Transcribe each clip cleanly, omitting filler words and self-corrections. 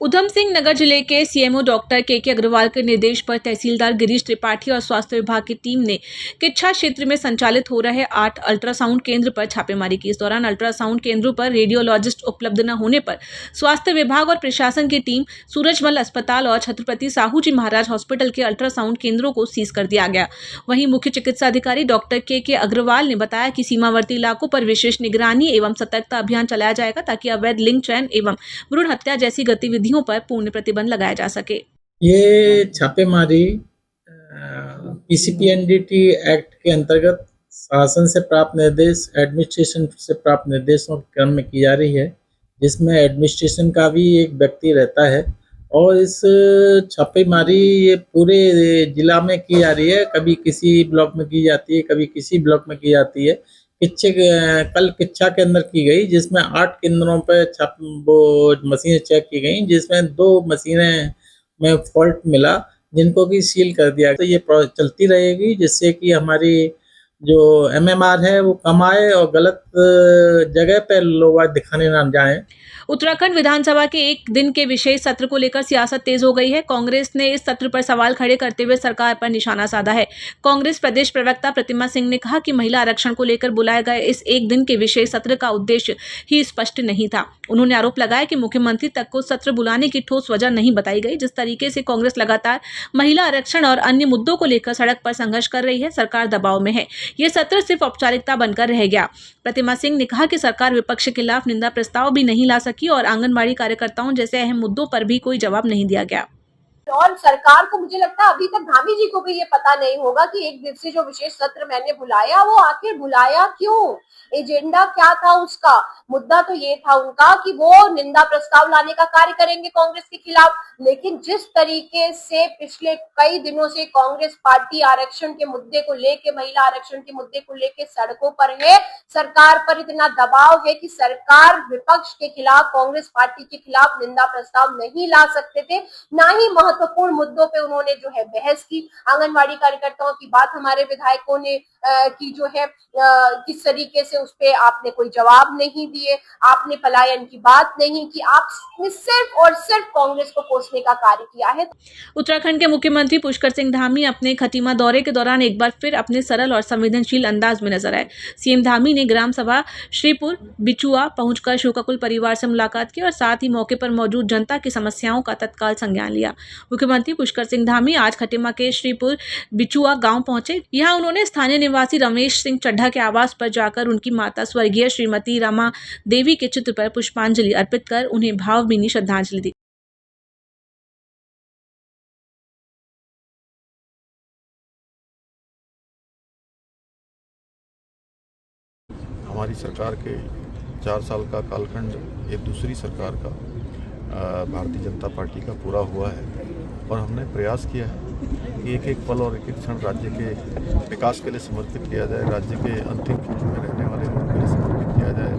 उधम सिंह नगर जिले के CMO doctor के अग्रवाल के निर्देश पर तहसीलदार गिरीश त्रिपाठी और स्वास्थ्य विभाग की टीम ने किच्छा क्षेत्र में संचालित हो रहे 8 अल्ट्रासाउंड केंद्र पर छापेमारी की। इस दौरान अल्ट्रासाउंड केंद्रों पर रेडियोलॉजिस्ट उपलब्ध न होने पर स्वास्थ्य विभाग और प्रशासन की टीम सूरजमल अस्पताल और छत्रपति साहू जी महाराज हॉस्पिटल के अल्ट्रासाउंड केंद्रों को सीज कर दिया गया। वहीं मुख्य चिकित्सा अधिकारी डॉक्टर के अग्रवाल ने बताया कि सीमावर्ती इलाकों पर विशेष निगरानी एवं सतर्कता अभियान चलाया जाएगा ताकि अवैध लिंग चयन एवं भ्रूण हत्या जैसी गतिविधियों पर पूर्ण प्रतिबंध लगाया जा सके। ये छापेमारी पीसीपीएनडीटी एक्ट के अंतर्गत शासन से प्राप्त निर्देश, एडमिनिस्ट्रेशन से प्राप्त निर्देशों के क्रम में की जा रही है, जिसमें एडमिनिस्ट्रेशन का भी एक व्यक्ति रहता है और इस छापेमारी ये पूरे जिला में की जा रही है। कभी किसी ब्लॉक में की जाती है, कभी किसी ब्लॉक में की जाती है। कल किच्छा के अंदर की गई, जिसमें 8 केंद्रों पर वो मशीनें चेक की गई, जिसमें 2 मशीनें में फॉल्ट मिला, जिनको कि सील कर दिया। तो ये चलती रहेगी, जिससे कि हमारी जो एमएमआर है वो कम आए और गलत जगह पे लोग दिखाने ना जाएं। उत्तराखंड विधानसभा के एक दिन के विशेष सत्र को लेकर सियासत तेज हो गई है। कांग्रेस ने इस सत्र पर सवाल खड़े करते हुए सरकार पर निशाना साधा है। कांग्रेस प्रदेश प्रवक्ता प्रतिमा सिंह ने कहा कि महिला आरक्षण को लेकर बुलाए गए इस एक दिन के विशेष सत्र का उद्देश्य ही स्पष्ट नहीं था। उन्होंने आरोप लगाया कि मुख्यमंत्री तक को सत्र बुलाने की ठोस वजह नहीं बताई गई। जिस तरीके से कांग्रेस लगातार महिला आरक्षण और अन्य मुद्दों को लेकर सड़क पर संघर्ष कर रही है, सरकार दबाव में है। ये सत्र सिर्फ औपचारिकता बनकर रह गया। प्रतिमा सिंह ने कहा कि सरकार विपक्ष के खिलाफ निंदा प्रस्ताव भी नहीं ला सकी और आंगनबाड़ी कार्यकर्ताओं जैसे अहम मुद्दों पर भी कोई जवाब नहीं दिया गया। और सरकार को मुझे लगता है अभी तक धामी जी को भी ये पता नहीं होगा कि एक दिवसीय जो विशेष सत्र मैंने बुलाया वो आखिर बुलाया क्यों, एजेंडा क्या था उसका। मुद्दा तो ये था उनका कि वो निंदा प्रस्ताव लाने का कार्य करेंगे कांग्रेस के खिलाफ, लेकिन जिस तरीके से पिछले कई दिनों से कांग्रेस पार्टी आरक्षण के मुद्दे को लेके, महिला आरक्षण के मुद्दे को लेके सड़कों पर है, सरकार पर इतना दबाव है कि सरकार विपक्ष के खिलाफ, कांग्रेस पार्टी के खिलाफ निंदा प्रस्ताव नहीं ला सकते थे। ना ही महत्वपूर्ण मुद्दों पे उन्होंने जो है बहस की। आंगनबाड़ी कार्यकर्ताओं की बात हमारे विधायकों ने की जो है किस तरीके से उस पे आपने कोई जवाब नहीं दिए, आपने पलायन की बात नहीं की, आपने सिर्फ और सिर्फ कांग्रेस को कोसने का कार्य किया है। उत्तराखंड के मुख्यमंत्री पुष्कर सिंह धामी अपने खटीमा दौरे के दौरान एक बार फिर अपने सरल और संवेदनशील अंदाज में नजर आए। सीएम धामी ने ग्राम सभा श्रीपुर बिचुआ पहुंचकर शोकाकुल परिवार से मुलाकात की और साथ ही मौके पर मौजूद जनता की समस्याओं का तत्काल संज्ञान लिया। मुख्यमंत्री पुष्कर सिंह धामी आज खटीमा के श्रीपुर बिचुआ गांव पहुंचे। यहां उन्होंने स्थानीय निवासी रमेश सिंह चड्ढा के आवास पर जाकर उनकी माता स्वर्गीय श्रीमती रमा देवी के चित्र पर पुष्पांजलि अर्पित कर उन्हें भावभीनी श्रद्धांजलि दी। हमारी सरकार के 4 साल का कालखंड एक दूसरी सरकार का भारतीय जनता पार्टी का पूरा हुआ है और हमने प्रयास किया है कि एक एक पल और एक एक क्षण राज्य के विकास के लिए समर्पित किया जाए, राज्य के अंतिम क्षण में रहने वाले लोगों के लिए समर्पित किया जाए,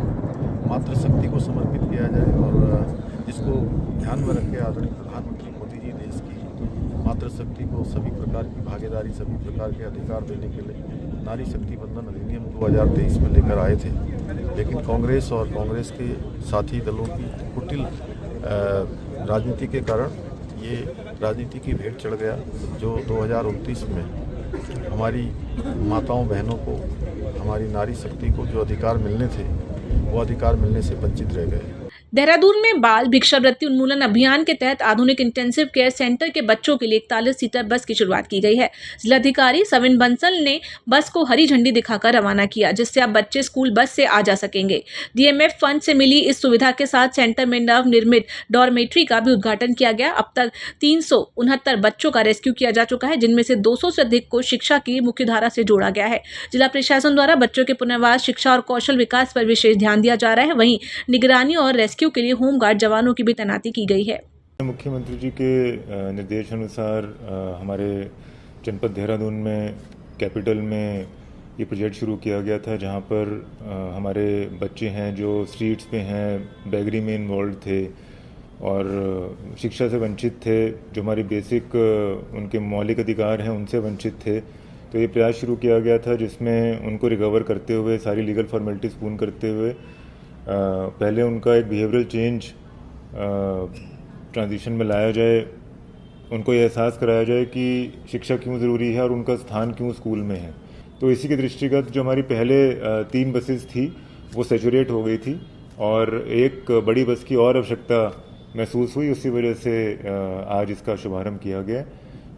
मातृशक्ति को समर्पित किया जाए और जिसको ध्यान में रख के आदरणीय प्रधानमंत्री मोदी जी ने इसकी मातृशक्ति को सभी प्रकार की भागीदारी, सभी प्रकार के अधिकार देने के लिए नारी शक्ति बंधन अधिनियम 2023 में लेकर आए थे। लेकिन कांग्रेस और कांग्रेस के साथी दलों की कुटिल राजनीति के कारण ये राजनीति की भेंट चढ़ गया, जो 2029 में हमारी माताओं बहनों को, हमारी नारी शक्ति को जो अधिकार मिलने थे वो अधिकार मिलने से वंचित रह गए। देहरादून में बाल भिक्षावृत्ति उन्मूलन अभियान के तहत आधुनिक इंटेंसिव केयर सेंटर के बच्चों के लिए 41 सीटर बस की शुरुआत की गई है। जिलाधिकारी सविन बंसल ने बस को हरी झंडी दिखाकर रवाना किया, जिससे अब बच्चे स्कूल बस से आ जा सकेंगे। डीएमएफ फंड से मिली इस सुविधा के साथ सेंटर में नव निर्मित डॉर्मेट्री का भी उद्घाटन किया गया। अब तक 369 बच्चों का रेस्क्यू किया जा चुका है, जिनमें से 200 से अधिक को शिक्षा की मुख्यधारा से जोड़ा गया है। जिला प्रशासन द्वारा बच्चों के पुनर्वास, शिक्षा और कौशल विकास पर विशेष ध्यान दिया जा रहा है। वहीं निगरानी और रेस्क्यू के लिए होमगार्ड जवानों की भी तैनाती की गई है। मुख्यमंत्री जी के निर्देशानुसार हमारे जनपद देहरादून में कैपिटल में ये प्रोजेक्ट शुरू किया गया था, जहाँ पर हमारे बच्चे हैं जो स्ट्रीट्स पे हैं, बेगरी में इन्वॉल्व थे और शिक्षा से वंचित थे, जो हमारी बेसिक उनके मौलिक अधिकार हैं उनसे वंचित थे। तो ये प्रयास शुरू किया गया था जिसमें उनको रिकवर करते हुए, सारी लीगल फॉर्मेलिटीज़ पूर्ण करते हुए पहले उनका एक बिहेवियरल चेंज ट्रांजिशन में लाया जाए, उनको ये एहसास कराया जाए कि शिक्षा क्यों ज़रूरी है और उनका स्थान क्यों स्कूल में है। तो इसी के दृष्टिगत जो हमारी पहले 3 बसेस थी वो सैचुरेट हो गई थी और एक बड़ी बस की और आवश्यकता महसूस हुई, उसी वजह से आज इसका शुभारंभ किया गया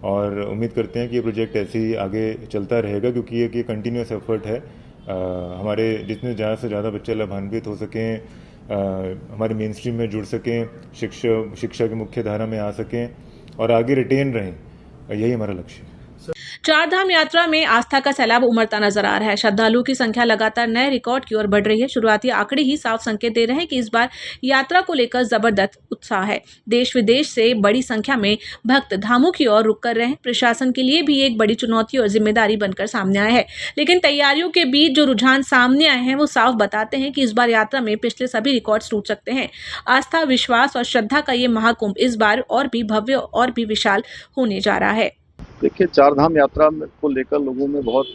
और उम्मीद करते हैं कि ये प्रोजेक्ट ऐसे ही आगे चलता रहेगा, क्योंकि ये कंटिन्यूस एफर्ट है। हमारे जितने ज़्यादा से ज़्यादा बच्चे लाभान्वित हो सकें, हमारे मेन स्ट्रीम में जुड़ सकें, शिक्षा की मुख्य धारा में आ सकें और आगे रिटेन रहें, यही हमारा लक्ष्य है। चारधाम यात्रा में आस्था का सैलाब उमड़ता नजर आ रहा है। श्रद्धालुओं की संख्या लगातार नए रिकॉर्ड की ओर बढ़ रही है। शुरुआती आंकड़े ही साफ संकेत दे रहे हैं कि इस बार यात्रा को लेकर जबरदस्त उत्साह है। देश विदेश से बड़ी संख्या में भक्त धामों की ओर रुख कर रहे हैं। प्रशासन के लिए भी एक बड़ी चुनौती और जिम्मेदारी बनकर सामने आया है, लेकिन तैयारियों के बीच जो रुझान सामने आए हैं वो साफ बताते हैं कि इस बार यात्रा में पिछले सभी रिकॉर्ड टूट सकते हैं। आस्था, विश्वास और श्रद्धा का ये महाकुंभ इस बार और भी भव्य और भी विशाल होने जा रहा है। देखिए, चारधाम यात्रा को लेकर लोगों में बहुत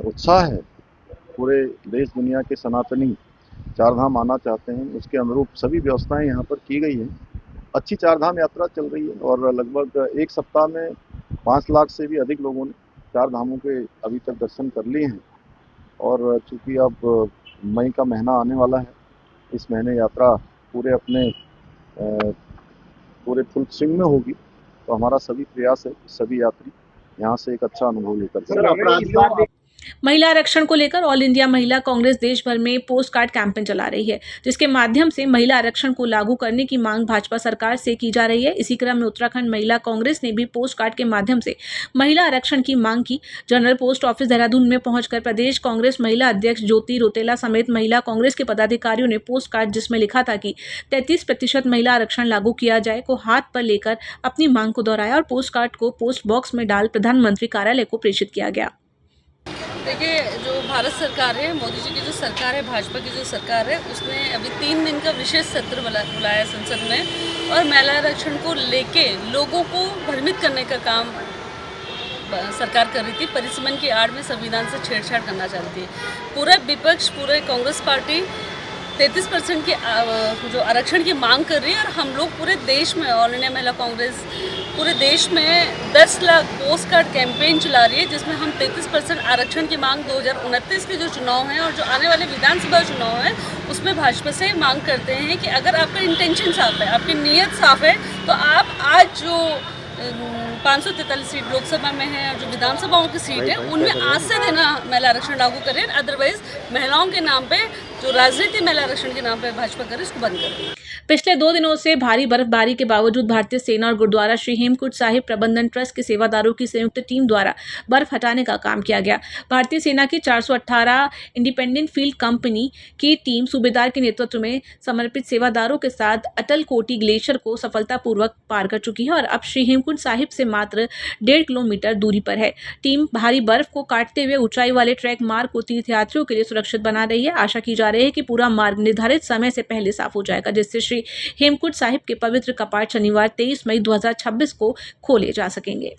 उत्साह है। पूरे देश दुनिया के सनातनी चारधाम आना चाहते हैं, उसके अनुरूप सभी व्यवस्थाएं यहाँ पर की गई हैं। अच्छी चारधाम यात्रा चल रही है और लगभग एक सप्ताह में 5 लाख से भी अधिक लोगों ने चार धामों के अभी तक दर्शन कर लिए हैं। और चूँकि अब मई का महीना आने वाला है, इस महीने यात्रा पूरे फुल स्विंग में होगी, तो हमारा सभी प्रयास है सभी यात्री यहाँ से एक अच्छा अनुभव लेकर जाएं। महिला आरक्षण को लेकर ऑल इंडिया महिला कांग्रेस देश भर में पोस्ट कार्ड कैंपेन चला रही है, जिसके माध्यम से महिला आरक्षण को लागू करने की मांग भाजपा सरकार से की जा रही है। इसी क्रम में उत्तराखंड महिला कांग्रेस ने भी पोस्ट कार्ड के माध्यम से महिला आरक्षण की मांग की। जनरल पोस्ट ऑफिस देहरादून में पहुंचकर प्रदेश कांग्रेस महिला अध्यक्ष ज्योति रोतेला समेत महिला कांग्रेस के पदाधिकारियों ने पोस्ट कार्ड, जिसमें लिखा था कि 33% महिला आरक्षण लागू किया जाए, को हाथ पर लेकर अपनी मांग को दोहराया और पोस्ट कार्ड को पोस्ट बॉक्स में डाल प्रधानमंत्री कार्यालय को प्रेषित किया गया। देखिए, जो भारत सरकार है, मोदी जी की जो सरकार है, भाजपा की जो सरकार है, उसने अभी 3 दिन का विशेष सत्र बुलाया है संसद में और महिला आरक्षण को लेके लोगों को भ्रमित करने का काम सरकार कर रही थी। परिसीमन की आड़ में संविधान से छेड़छाड़ करना चाहती थी। पूरा विपक्ष, पूरे कांग्रेस पार्टी 33% की जो आरक्षण की मांग कर रही है और हम लोग पूरे देश में, ऑल इंडिया महिला कांग्रेस पूरे देश में 10 लाख पोस्ट कार्ड कैंपेन चला रही है, जिसमें हम 33% आरक्षण की मांग 2029 के जो चुनाव हैं और जो आने वाले विधानसभा चुनाव हैं उसमें भाजपा से मांग करते हैं कि अगर आपका इंटेंशन साफ है, आपकी नीयत साफ है, तो आप आज जो 543 सीट लोकसभा में है और जो विधानसभाओं की सीट है उनमें आज से देना महिला आरक्षण लागू करें। अदरवाइज महिलाओं के नाम पे जो राजनीति महिला आरक्षण के नाम पे भाजपा करे, उसको बंद करें। पिछले 2 दिनों से भारी बर्फबारी के बावजूद भारतीय सेना और गुरुद्वारा श्री हेमकुंड साहिब प्रबंधन ट्रस्ट के सेवादारों की संयुक्त टीम द्वारा बर्फ हटाने का काम किया गया। भारतीय सेना की 418 इंडिपेंडेंट फील्ड कंपनी की टीम सूबेदार के नेतृत्व में समर्पित सेवादारों के साथ अटल कोटी ग्लेशियर को सफलतापूर्वक पार कर चुकी है और अब श्री हेमकुंड साहिब से मात्र 1.5 किलोमीटर दूरी पर है। टीम भारी बर्फ को काटते हुए ऊंचाई वाले ट्रैक मार्ग को तीर्थयात्रियों के लिए सुरक्षित बना रही है। आशा की जा रही है कि पूरा मार्ग निर्धारित समय से पहले साफ हो जाएगा, जिससे श्री हेमकुंड साहिब के पवित्र कपाट शनिवार 23 मई 2026 को खोले जा सकेंगे।